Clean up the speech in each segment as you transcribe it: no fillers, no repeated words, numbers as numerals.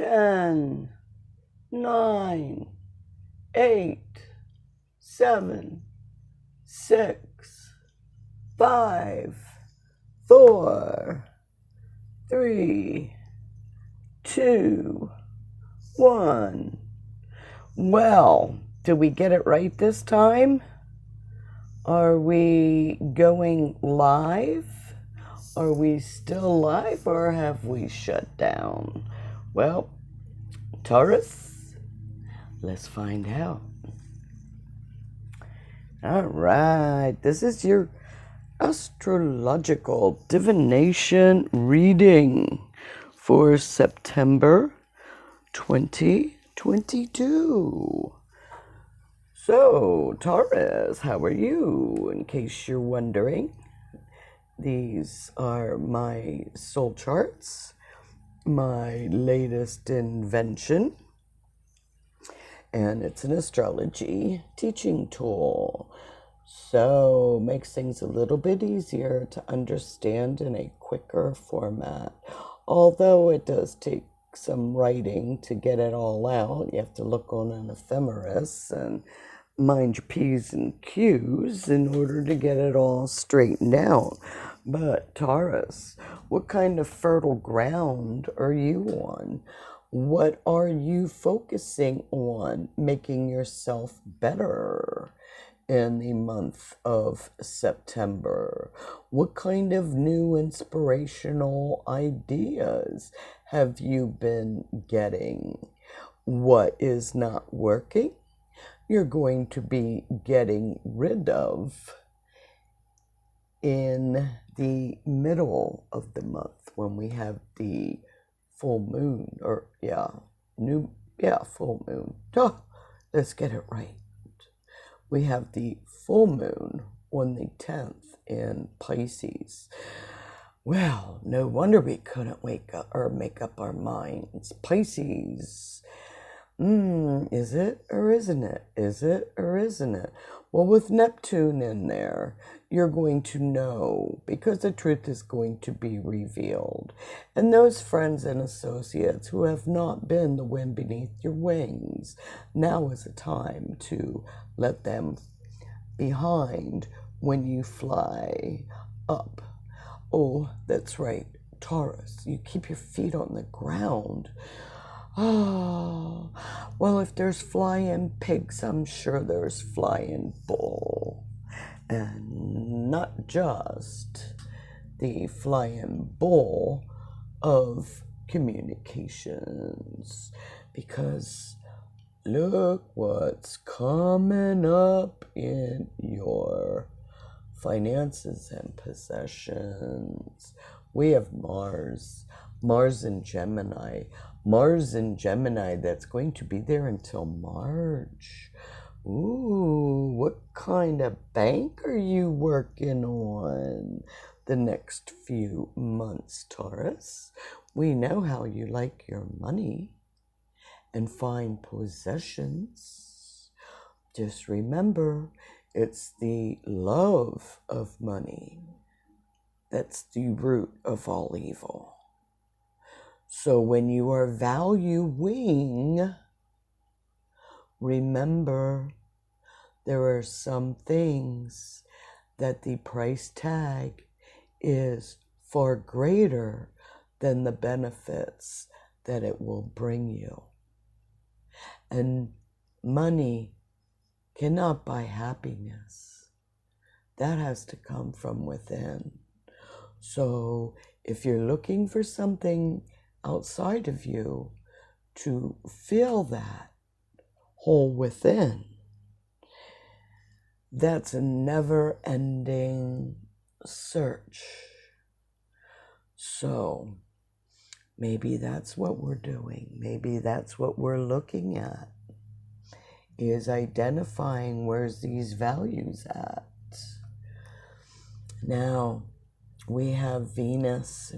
10, 9, 8, 7, 6, 5, 4, 3, 2, 1. Well, did we get it right this time? Are we going live? Are we still live or have we shut down? Well, Taurus, let's find out. All right, this is your astrological divination reading for September 2022. So, Taurus, how are you? In case you're wondering, these are my soul charts, my latest invention, and it's an astrology teaching tool. So, makes things a little bit easier to understand in a quicker format. Although it does take some writing to get it all out. You have to look on an ephemeris and mind your P's and Q's in order to get it all straightened out. But Taurus, what kind of fertile ground are you on? What are you focusing on making yourself better in the month of September? What kind of new inspirational ideas have you been getting? What is not working, you're going to be getting rid of in the middle of the month when we have the full moon, or full moon. Oh, let's get it right. We have the full moon on the 10th in Pisces. Well, no wonder we couldn't wake up or make up our minds. Pisces. Is it or isn't it? Is it or isn't it? Well, with Neptune in there, you're going to know because the truth is going to be revealed. And those friends and associates who have not been the wind beneath your wings, now is the time to let them behind when you fly up. Oh, that's right, Taurus, you keep your feet on the ground. Oh, well, if there's flying pigs, I'm sure there's flying bull. And not just the flying bull of communications, because look what's coming up in your finances and possessions. We have Mars in Gemini. Mars in Gemini, that's going to be there until March. Ooh, what kind of bank are you working on the next few months, Taurus? We know how you like your money and fine possessions. Just remember, it's the love of money that's the root of all evil. So when you are valuing, remember there are some things that the price tag is far greater than the benefits that it will bring you. And money cannot buy happiness. That has to come from within. So if you're looking for something outside of you to feel that hole within, that's a never-ending search. So maybe that's what we're doing. Maybe that's what we're looking at, is identifying where's these values at. Now, we have Venus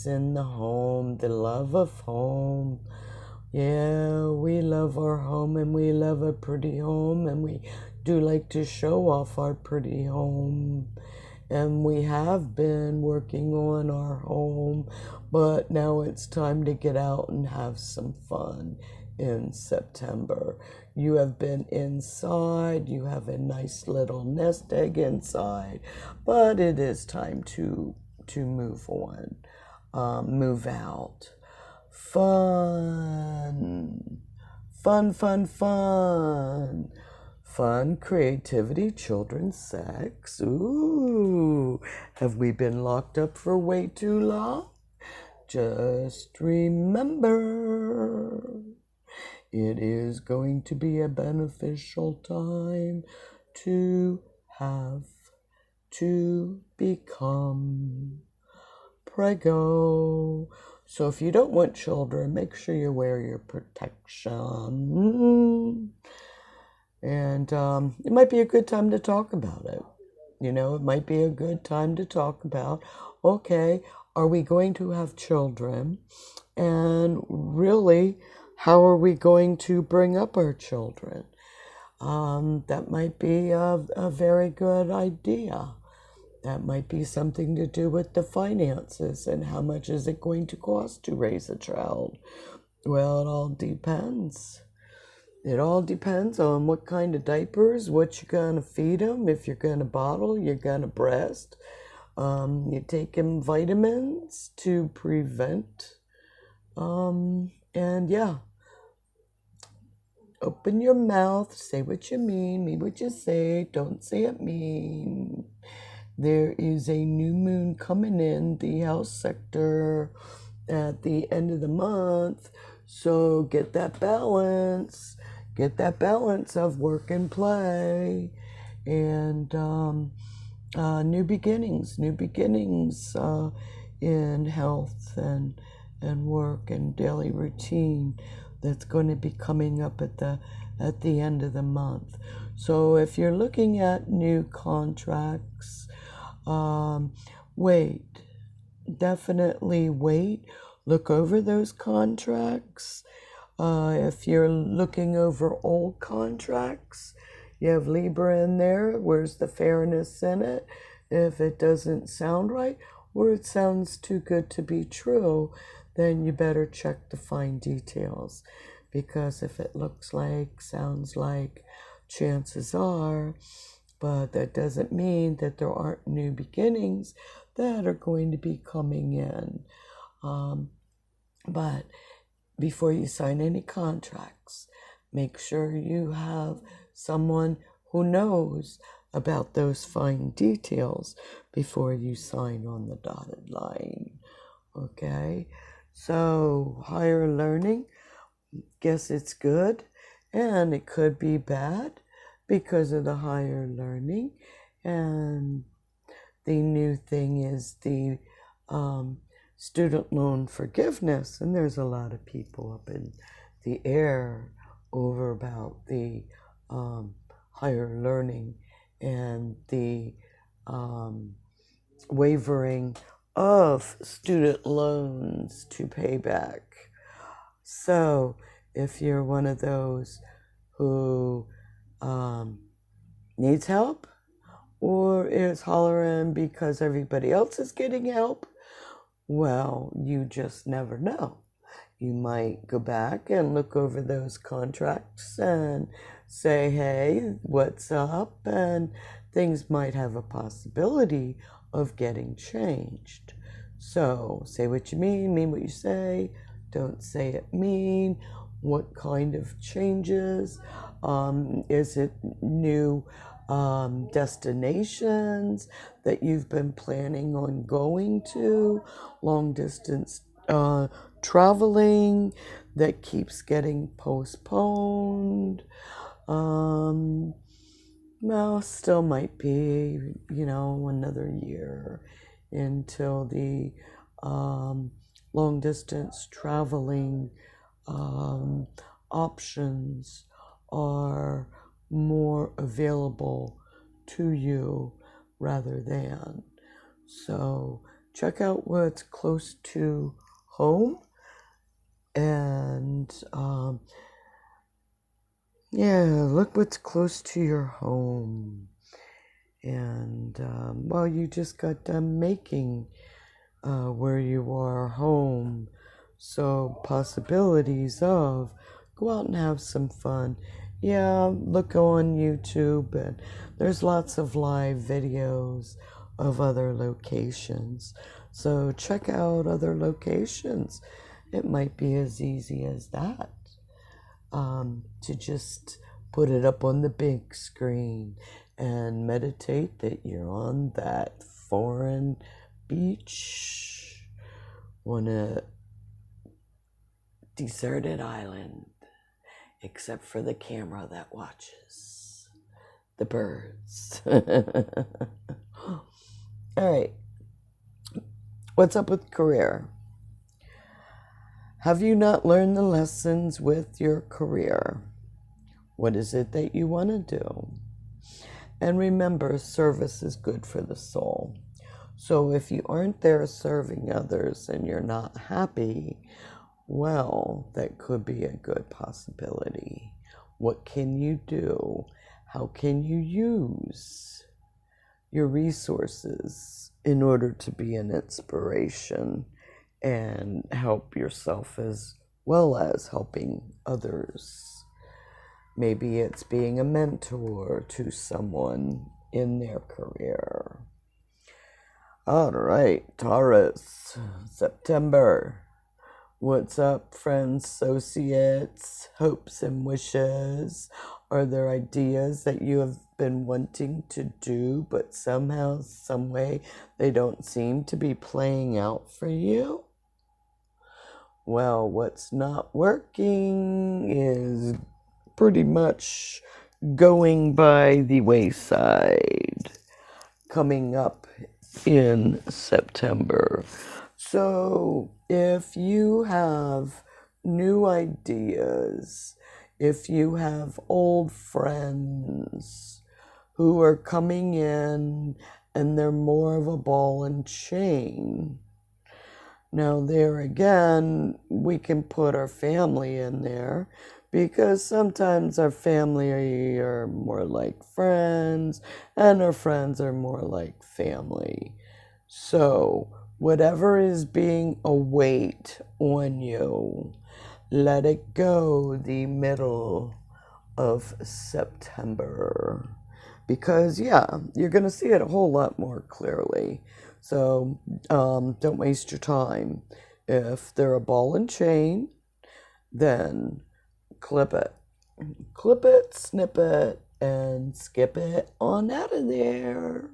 in the home, the love of home. Yeah, we love our home and we love a pretty home and we do like to show off our pretty home. And we have been working on our home, but now it's time to get out and have some fun in September. You have been inside, you have a nice little nest egg inside, but it is time to move on, move out. Fun, fun, fun, fun. Fun, creativity, children, sex. Ooh, have we been locked up for way too long? Just remember, it is going to be a beneficial time to have to become prego. So if you don't want children, make sure you wear your protection. And it might be a good time to talk about it. You know, it might be a good time to talk about, okay, are we going to have children? And really, how are we going to bring up our children? That might be a very good idea. That might be something to do with the finances and how much is it going to cost to raise a child. Well, it all depends. It all depends on what kind of diapers, what you're going to feed them. If you're going to bottle, you're going to breast. You take them vitamins to prevent. And yeah, open your mouth, say what you mean what you say, don't say it mean. There is a new moon coming in the house sector at the end of the month. So get that balance. Get that balance of work and play. And new beginnings in health and work and daily routine that's going to be coming up at the end of the month. So if you're looking at new contracts, wait, definitely wait. Look over those contracts. If you're looking over old contracts, you have Libra in there. Where's the fairness in it? If it doesn't sound right, or it sounds too good to be true, then you better check the fine details. Because if it looks like, sounds like, chances are, but that doesn't mean that there aren't new beginnings that are going to be coming in. But before you sign any contracts, make sure you have someone who knows about those fine details before you sign on the dotted line. Okay? So, higher learning, guess it's good, and it could be bad because of the higher learning. And the new thing is the student loan forgiveness, and there's a lot of people up in the air over about the higher learning and the wavering of student loans to pay back. So if you're one of those who needs help or is hollering because everybody else is getting help, well, you just never know. You might go back and look over those contracts and say, hey, what's up? And things might have a possibility of getting changed. So say what you mean what you say, don't say it mean. What kind of changes? Is it new destinations that you've been planning on going to? Long distance traveling that keeps getting postponed. Well, still might be, another year until the long distance traveling options are more available to you rather than. So check out what's close to home and look what's close to your home. And, well, you just got done making where you are home. So possibilities of go out and have some fun. Yeah, look on YouTube, and there's lots of live videos of other locations. So check out other locations. It might be as easy as that. To just put it up on the big screen and meditate that you're on that foreign beach on a deserted island, except for the camera that watches the birds. All right. What's up with career? Have you not learned the lessons with your career? What is it that you want to do? And remember, service is good for the soul. So if you aren't there serving others and you're not happy, well, that could be a good possibility. What can you do? How can you use your resources in order to be an inspiration and help yourself as well as helping others? Maybe it's being a mentor to someone in their career. All right, Taurus, September. What's up, friends, associates, hopes and wishes? Are there ideas that you have been wanting to do, but somehow, some way, they don't seem to be playing out for you? Well, what's not working is pretty much going by the wayside coming up in September. So if you have new ideas, if you have old friends who are coming in and they're more of a ball and chain, now there again, we can put our family in there, because sometimes our family are more like friends and our friends are more like family. So whatever is being a weight on you, let it go the middle of September. Because, yeah, you're going to see it a whole lot more clearly. So don't waste your time. If they're a ball and chain, then clip it. Clip it, snip it, and skip it on out of there.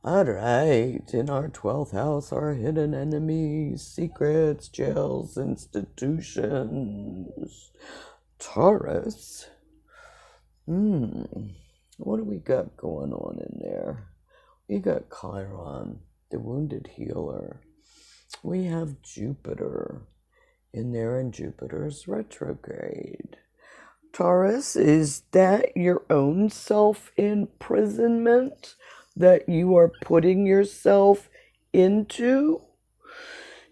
All right, in our 12th house are hidden enemies, secrets, jails, institutions. Taurus. What do we got going on in there? We got Chiron, the wounded healer. We have Jupiter in there, and Jupiter's retrograde. Taurus, is that your own self-imprisonment that you are putting yourself into?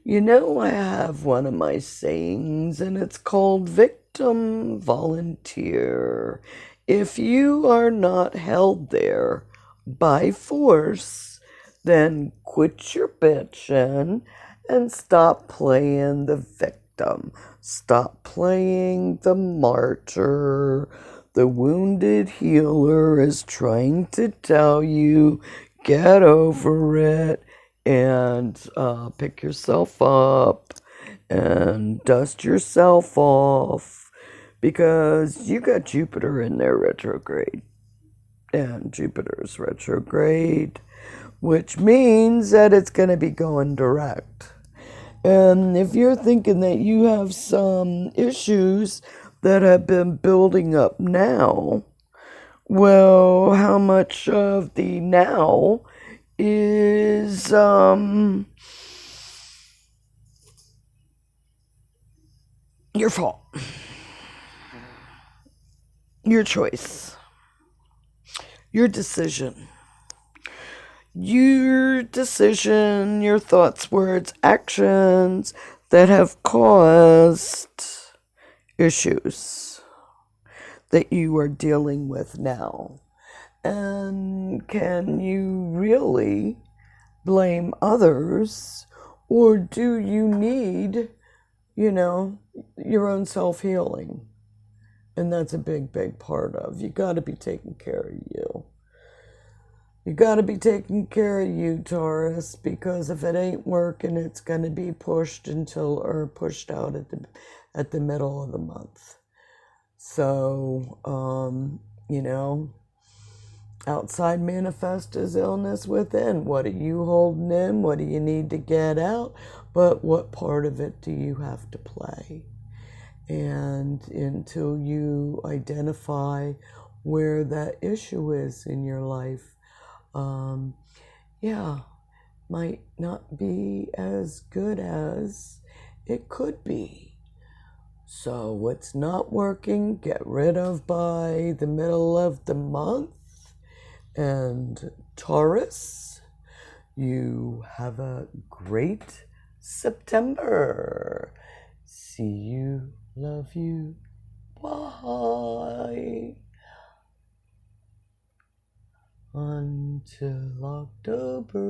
You know, I have one of my sayings, and it's called victim volunteer. If you are not held there by force, then quit your bitching and stop playing the victim. Stop playing the martyr. The wounded healer is trying to tell you, get over it and pick yourself up and dust yourself off, because you got Jupiter in there retrograde. And Jupiter's retrograde, which means that it's going to be going direct. And if you're thinking that you have some issues that have been building up now, well, how much of the now is your fault, your choice, your decision, your thoughts, words, actions that have caused issues that you are dealing with now. And can you really blame others, or do you need, your own self-healing? And that's a big, big part of, you got to be taking care of you. You got to be taking care of you, Taurus, because if it ain't working, it's going to be pushed or pushed out at the middle of the month. So, outside manifest is illness within. What are you holding in? What do you need to get out? But what part of it do you have to play? And until you identify where that issue is in your life, might not be as good as it could be. So what's not working, get rid of by the middle of the month. And Taurus, you have a great September. See you, love you, bye. Until October.